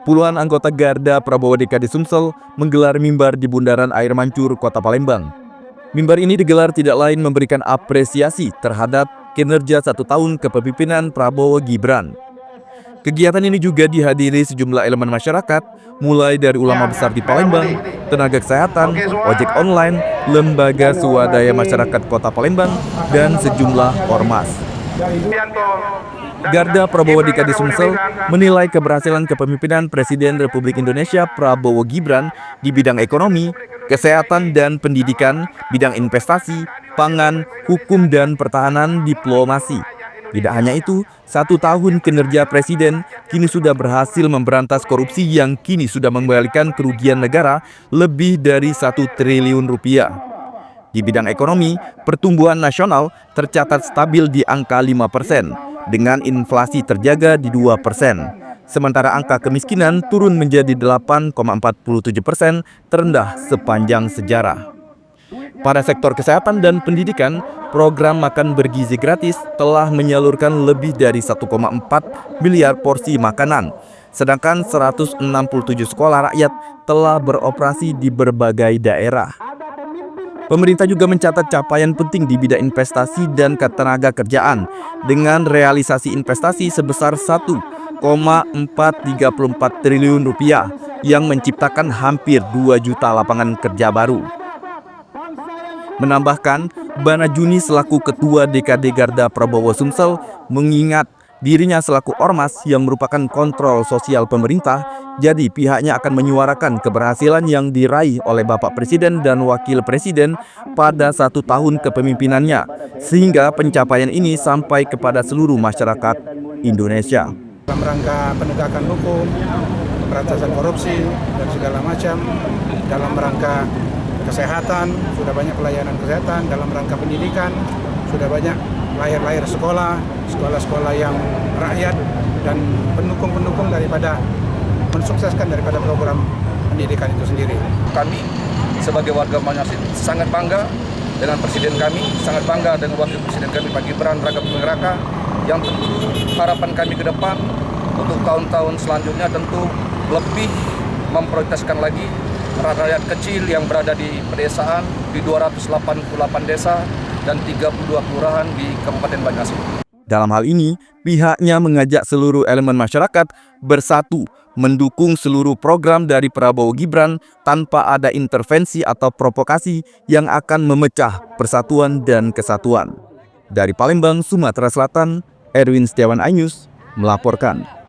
Puluhan anggota Garda Prabowo DKD Sumsel menggelar mimbar di Bundaran Air Mancur, Kota Palembang. Mimbar ini digelar tidak lain memberikan apresiasi terhadap kinerja 1 tahun kepemimpinan Prabowo Gibran. Kegiatan ini juga dihadiri sejumlah elemen masyarakat, mulai dari ulama besar di Palembang, tenaga kesehatan, ojek online, lembaga swadaya masyarakat Kota Palembang, dan sejumlah ormas. Garda Prabowo DKD Sumsel menilai keberhasilan kepemimpinan Presiden Republik Indonesia Prabowo Gibran di bidang ekonomi, kesehatan dan pendidikan, bidang investasi, pangan, hukum dan pertahanan, diplomasi. Tidak hanya itu, 1 tahun kinerja Presiden kini sudah berhasil memberantas korupsi yang kini sudah mengembalikan kerugian negara lebih dari 1 triliun rupiah. Di bidang ekonomi, pertumbuhan nasional tercatat stabil di angka 5%, dengan inflasi terjaga di 2%. Sementara angka kemiskinan turun menjadi 8,47%, terendah sepanjang sejarah. Pada sektor kesehatan dan pendidikan, program makan bergizi gratis telah menyalurkan lebih dari 1,4 miliar porsi makanan, sedangkan 167 sekolah rakyat telah beroperasi di berbagai daerah. Pemerintah juga mencatat capaian penting di bidang investasi dan ketenaga kerjaan dengan realisasi investasi sebesar 1,434 triliun rupiah yang menciptakan hampir 2 juta lapangan kerja baru. Menambahkan, Bana Juni selaku Ketua DKD Garda Prabowo Sumsel mengingat dirinya selaku ormas yang merupakan kontrol sosial pemerintah, jadi pihaknya akan menyuarakan keberhasilan yang diraih oleh Bapak Presiden dan Wakil Presiden pada 1 tahun kepemimpinannya, sehingga pencapaian ini sampai kepada seluruh masyarakat Indonesia. Dalam rangka penegakan hukum, pemberantasan korupsi, dan segala macam, dalam rangka kesehatan, sudah banyak pelayanan kesehatan, dalam rangka pendidikan, sudah banyak layar-layar sekolah, sekolah-sekolah yang rakyat, dan pendukung-pendukung daripada mensukseskan daripada program pendidikan itu sendiri. Kami sebagai warga Banyuasin sangat bangga dengan presiden kami, sangat bangga dengan wakil presiden kami Pak Gibran Raka Buming Raka, yang tentu harapan kami ke depan untuk tahun-tahun selanjutnya tentu lebih memprioritaskan lagi rakyat kecil yang berada di pedesaan di 288 desa dan 32 kelurahan di Kabupaten Banyuasin. Dalam hal ini, pihaknya mengajak seluruh elemen masyarakat bersatu mendukung seluruh program dari Prabowo Gibran tanpa ada intervensi atau provokasi yang akan memecah persatuan dan kesatuan. Dari Palembang, Sumatera Selatan, Erwin Setiawan iNews melaporkan.